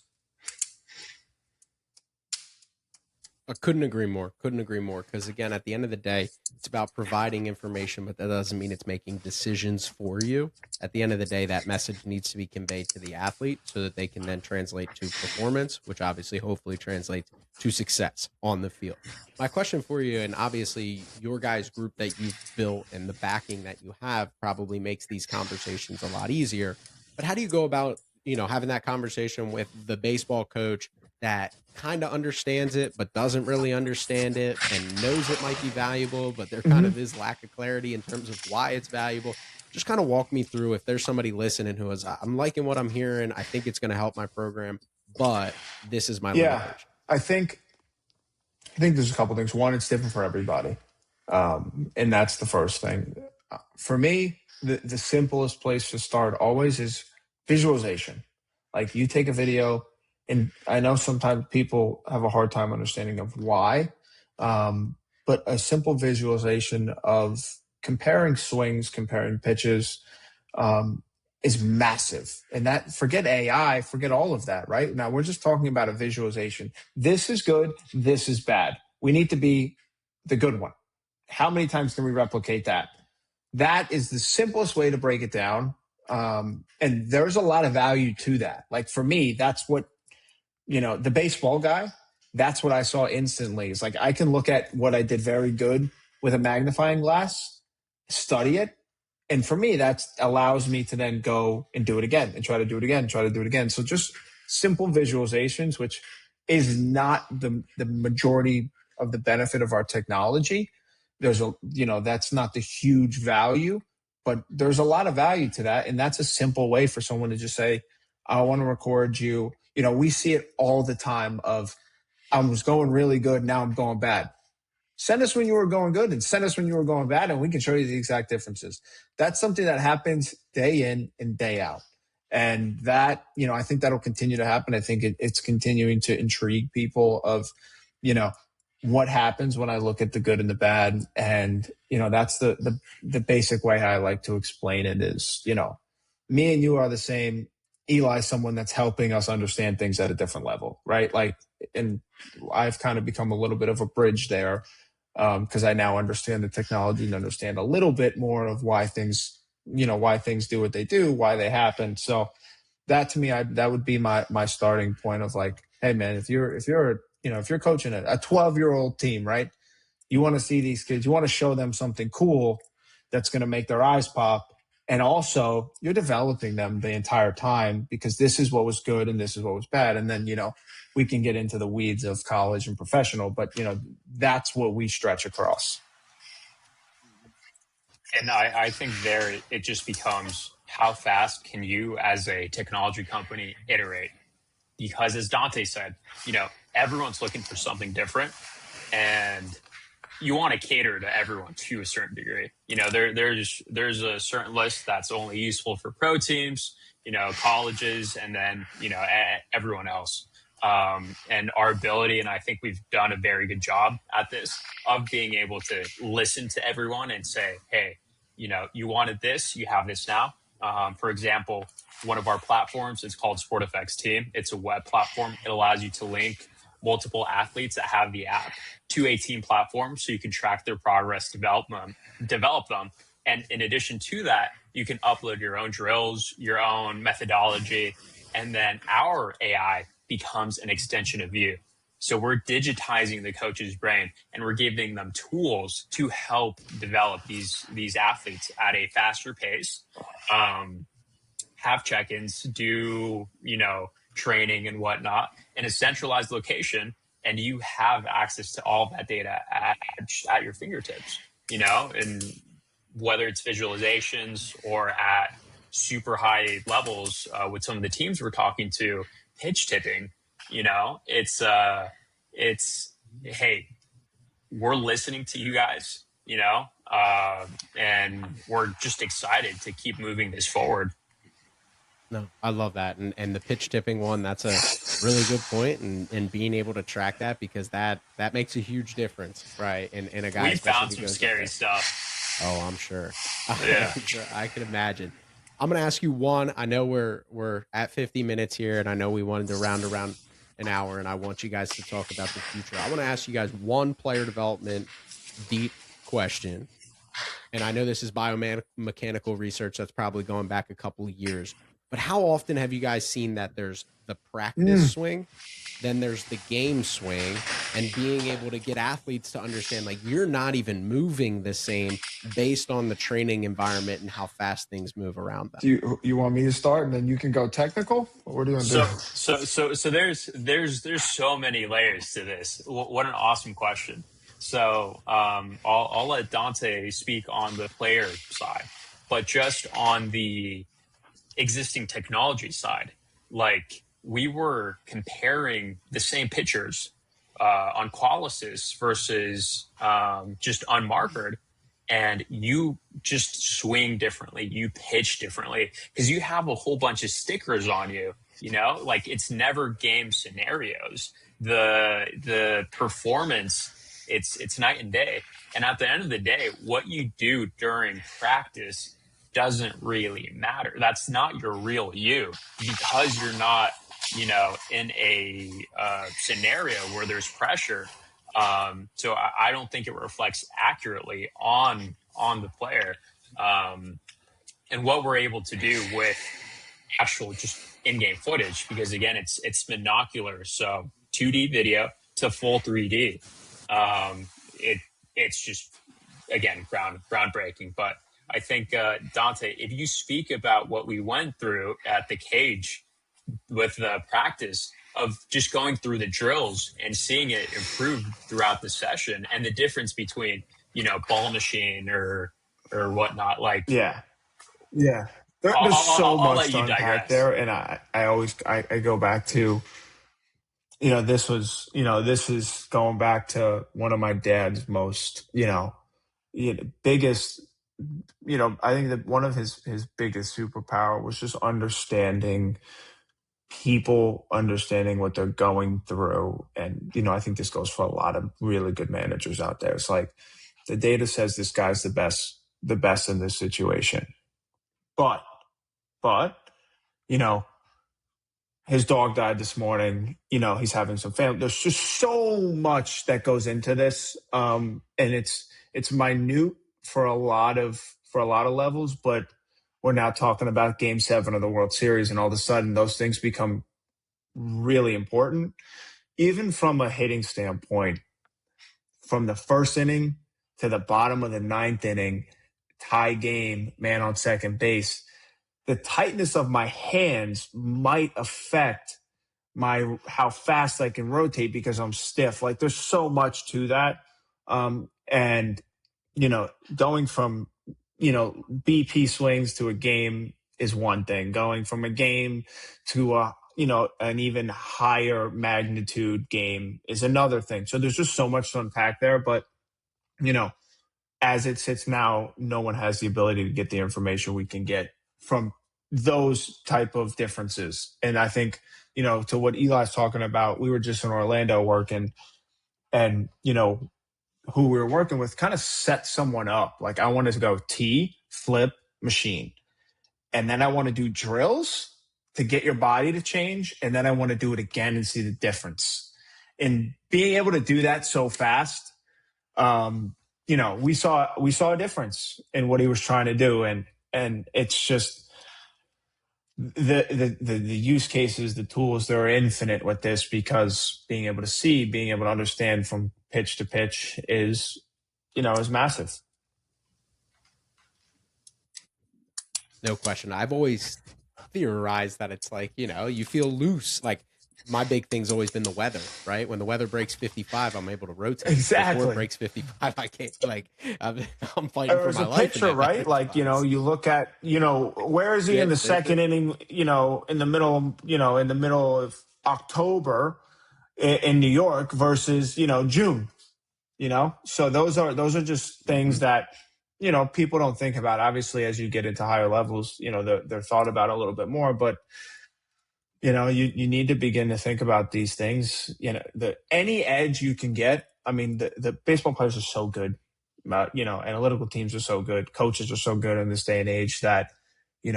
I couldn't agree more. Because again, at the end of the day, it's about providing information, but that doesn't mean it's making decisions for you. At the end of the day, that message needs to be conveyed to the athlete so that they can then translate to performance, which obviously hopefully translates to success on the field. My question for you, and obviously your guys' group that you've built and the backing that you have probably makes these conversations a lot easier. But how do you go about, having that conversation with the baseball coach that kind of understands it but doesn't really understand it and knows it might be valuable, but there kind Mhm. of is lack of clarity in terms of why it's valuable. Just kind of walk me through if there's somebody listening who is, I'm liking what I'm hearing, I think it's going to help my program, but this is my Yeah, limitation. I think there's a couple things. One, it's different for everybody, and that's the first thing. For me, the simplest place to start always is visualization. Like you take a video, and I know sometimes people have a hard time understanding of why, but a simple visualization of comparing swings, comparing pitches, um, is massive. And that, forget AI, forget all of that, right? Now we're just talking about a visualization. This is good. This is bad. We need to be the good one. How many times can we replicate that? That is the simplest way to break it down. And there's a lot of value to that. Like for me, that's what, the baseball guy, that's what I saw instantly. It's like I can look at what I did very good with a magnifying glass, study it, and for me, that allows me to then go and do it again and try to do it again, try to do it again. So just simple visualizations, which is not the majority of the benefit of our technology. That's not the huge value, but there's a lot of value to that. And that's a simple way for someone to just say, I want to record you. We see it all the time of I was going really good. Now I'm going bad. Send us when you were going good and send us when you were going bad, and we can show you the exact differences. That's something that happens day in and day out. And that, I think that'll continue to happen. I think it's continuing to intrigue people of, you know, what happens when I look at the good and the bad. And, that's the basic way I like to explain it is, me and you are the same. Eli, someone that's helping us understand things at a different level, right? Like, and I've kind of become a little bit of a bridge there because I now understand the technology and understand a little bit more of why things do what they do, why they happen. So that to me, that would be my starting point of like, hey man, if you're coaching a 12-year-old team, right? You want to see these kids, you want to show them something cool that's going to make their eyes pop. And also, you're developing them the entire time because this is what was good and this is what was bad. And then, we can get into the weeds of college and professional, but, that's what we stretch across. And I think there it just becomes how fast can you as a technology company iterate? Because as Dante said, everyone's looking for something different and you want to cater to everyone to a certain degree. There's a certain list that's only useful for pro teams, colleges, and then, everyone else. And our ability, and I think we've done a very good job at this, of being able to listen to everyone and say, hey, you wanted this, you have this now. For example, one of our platforms is called SportFX Team. It's a web platform. It allows you to link multiple athletes that have the app to a team platform so you can track their progress, develop them. And in addition to that, you can upload your own drills, your own methodology, and then our AI becomes an extension of you. So we're digitizing the coach's brain and we're giving them tools to help develop these athletes at a faster pace, have check-ins, do, training and whatnot in a centralized location. And you have access to all that data at your fingertips, and whether it's visualizations or at super high levels with some of the teams we're talking to, pitch tipping, it's hey, we're listening to you guys, and we're just excited to keep moving this forward. No, I love that. And the pitch tipping one, that's a really good point, and being able to track that because that makes a huge difference, right? In a guy, We especially found if he some goes up scary there. stuff. Oh, I'm sure. Yeah. I'm sure. I can imagine. I'm gonna ask you one. I know we're at 50 minutes here, and I know we wanted to round around an hour, and I want you guys to talk about the future. I want to ask you guys one player development deep question, and I know this is biomechanical research that's probably going back a couple of years. But how often have you guys seen that there's the practice swing, then there's the game swing, and being able to get athletes to understand like you're not even moving the same based on the training environment and how fast things move around them? Do you want me to start and then you can go technical? What are you gonna do? So there's so many layers to this. What an awesome question. So I'll let Dante speak on the player side, but just on the existing technology side, like we were comparing the same pictures on Qualysis versus just unmarkered, and you just swing differently, you pitch differently because you have a whole bunch of stickers on you. You know, like it's never game scenarios. The performance, it's night and day. And at the end of the day, what you do during practice doesn't really matter. That's not your real you because you're not, in a scenario where there's pressure. So I don't think it reflects accurately on the player, and what we're able to do with actual just in-game footage, because again, it's monocular, so 2D video to full 3D. It's just again groundbreaking. But I think Dante, if you speak about what we went through at the cage with the practice of just going through the drills and seeing it improve throughout the session, and the difference between ball machine or whatnot, like Yeah. There's so I'll much let to you unpack digress. there, and I always go back to this is going back to one of my dad's most biggest I think that one of his biggest superpower was just understanding people, understanding what they're going through. And I think this goes for a lot of really good managers out there. It's like the data says this guy's the best in this situation, but his dog died this morning. He's having some family. There's just so much that goes into this, and it's minute for a lot of levels. But we're now talking about Game 7 of the World Series, and all of a sudden, those things become really important, even from a hitting standpoint. From the first inning to the bottom of the ninth inning, tie game, man on second base. The tightness of my hands might affect how fast I can rotate because I'm stiff. Like there's so much to that. And going from, BP swings to a game is one thing. Going from a game to an even higher magnitude game is another thing. So there's just so much to unpack there. But, as it sits now, no one has the ability to get the information we can get from those type of differences. And I think, to what Eli's talking about, we were just in Orlando working, and, who we were working with kind of set someone up. Like I wanted to go tee, flip, machine. And then I want to do drills to get your body to change. And then I want to do it again and see the difference. And being able to do that so fast, we saw a difference in what he was trying to do. And it's just the use cases, the tools, they're infinite with this, because being able to see, being able to understand from pitch to pitch is massive. No question. I've always theorized that it's like, you feel loose. Like my big thing's always been the weather, right? When the weather breaks 55, I'm able to rotate. Exactly. Before it breaks 55, I can't. Like I'm fighting for my life. Pitcher, right? Like you look at where is he in the second inning? In the middle of October in New York versus June. So those are just things that people don't think about. Obviously, as you get into higher levels, they're thought about a little bit more, but you need to begin to think about these things. Any edge you can get. I mean, the baseball players are so good. Analytical teams are so good. Coaches are so good in this day and age that you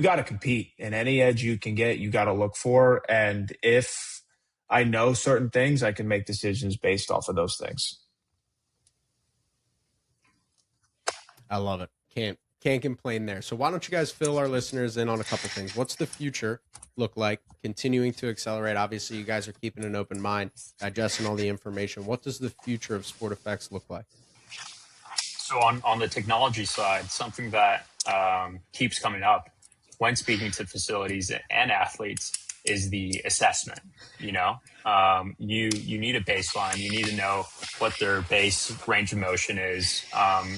got to compete, and any edge you can get, you got to look for. And if I know certain things, I can make decisions based off of those things. I love it. Can't Can't complain there. So why don't you guys fill our listeners in on a couple things? What's the future look like? Continuing to accelerate. Obviously, you guys are keeping an open mind, digesting all the information. What does the future of SportFX look like? So on the technology side, something that keeps coming up when speaking to facilities and athletes is the assessment. You know, you need a baseline. You need to know what their base range of motion is,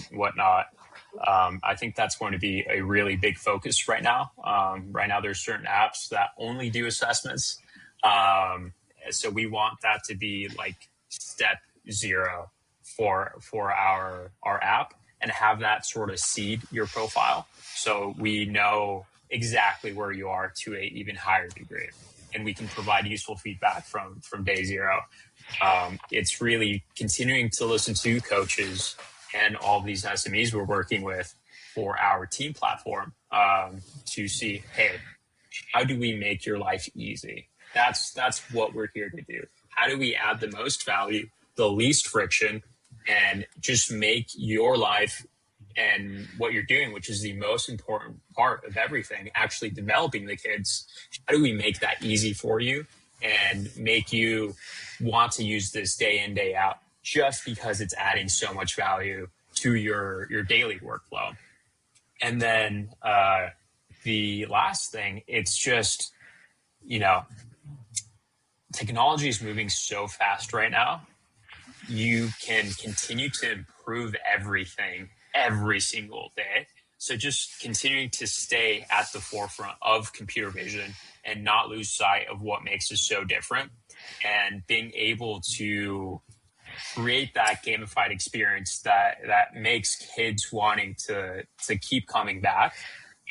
whatnot. I think that's going to be a really big focus right now. Right now, there's certain apps that only do assessments. So we want that to be like step zero for our app, and have that sort of seed your profile, so we know exactly where you are to a even higher degree, and we can provide useful feedback from day zero. It's really continuing to listen to coaches and all these SMEs we're working with for our team platform, to see, hey, how do we make your life easy? That's what we're here to do. How do we add the most value, the least friction, and just make your life and what you're doing, which is the most important part of everything, actually developing the kids. How do we make that easy for you and make you want to use this day in, day out, just because it's adding so much value to your daily workflow? And then the last thing, it's just, technology is moving so fast right now. You can continue to improve everything every single day. So just continuing to stay at the forefront of computer vision and not lose sight of what makes us so different, and being able to create that gamified experience that makes kids wanting to keep coming back.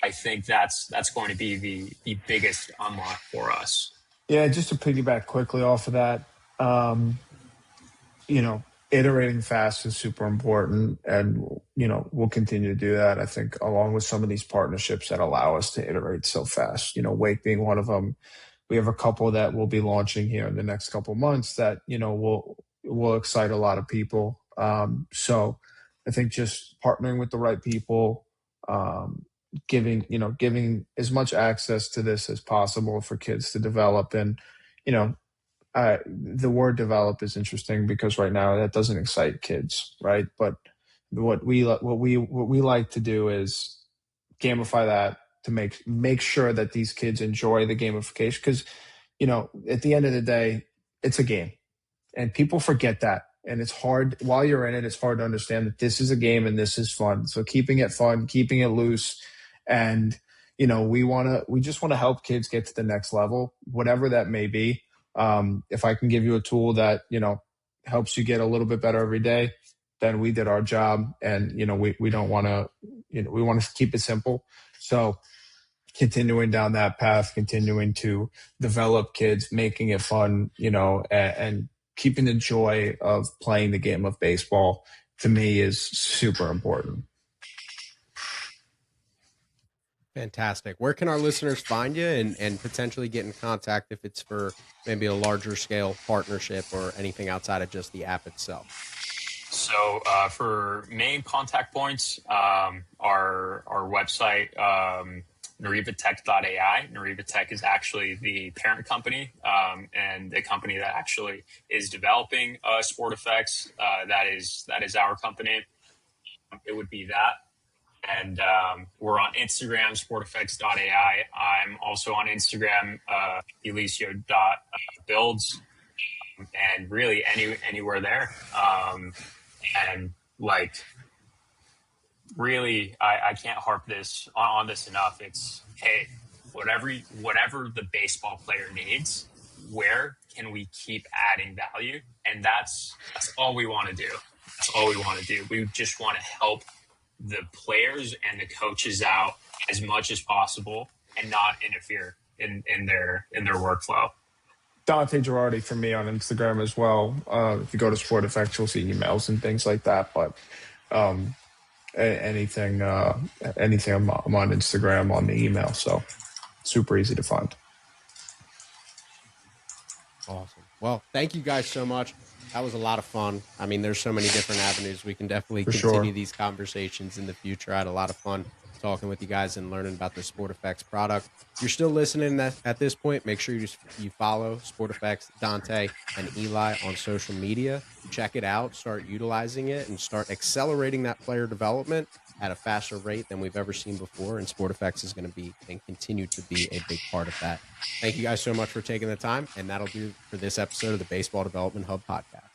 I think that's going to be the biggest unlock for us. Yeah, just to piggyback quickly off of that, iterating fast is super important, and we'll continue to do that. I think along with some of these partnerships that allow us to iterate so fast. Wake being one of them. We have a couple that we'll be launching here in the next couple of months that will excite a lot of people. So I think just partnering with the right people, giving as much access to this as possible for kids to develop. And the word develop is interesting because right now that doesn't excite kids, right? But what we like to do is gamify that to make sure that these kids enjoy the gamification, because at the end of the day, it's a game, and people forget that. And it's hard while you're in it. It's hard to understand that this is a game and this is fun. So keeping it fun, keeping it loose, and we just want to help kids get to the next level, whatever that may be. If I can give you a tool that helps you get a little bit better every day, then we did our job. And we don't want to we want to keep it simple. So continuing down that path, continuing to develop kids, making it fun, and keeping the joy of playing the game of baseball, to me, is super important. Fantastic. Where can our listeners find you and potentially get in contact if it's for maybe a larger scale partnership or anything outside of just the app itself? So for main contact points, our website, narivatech.ai. Narivatech is actually the parent company, and the company that actually is developing SportFX. That is our company. It would be that. And we're on Instagram, sportfx.ai. I'm also on Instagram, eliseo.builds, and really anywhere there. And really, I can't harp this on this enough. It's, hey, whatever the baseball player needs, where can we keep adding value? And that's all we want to do. That's all we want to do. We just want to help the players and the coaches out as much as possible and not interfere in their workflow. Dante Girardi for me on Instagram as well. If you go to SportFX, you'll see emails and things like that. But anything I'm on Instagram on the email, so super easy to find. Awesome. Well, thank you guys so much. That was a lot of fun. I mean, there's so many different avenues. We can definitely continue these conversations in the future. I had a lot of fun talking with you guys and learning about the SportFX product. If you're still listening at this point, make sure you follow SportFX, Dante, and Eli on social media. Check it out, start utilizing it, and start accelerating that player development at a faster rate than we've ever seen before. And SportFX is going to be and continue to be a big part of that. Thank you guys so much for taking the time. And that'll do for this episode of the Baseball Development Hub podcast.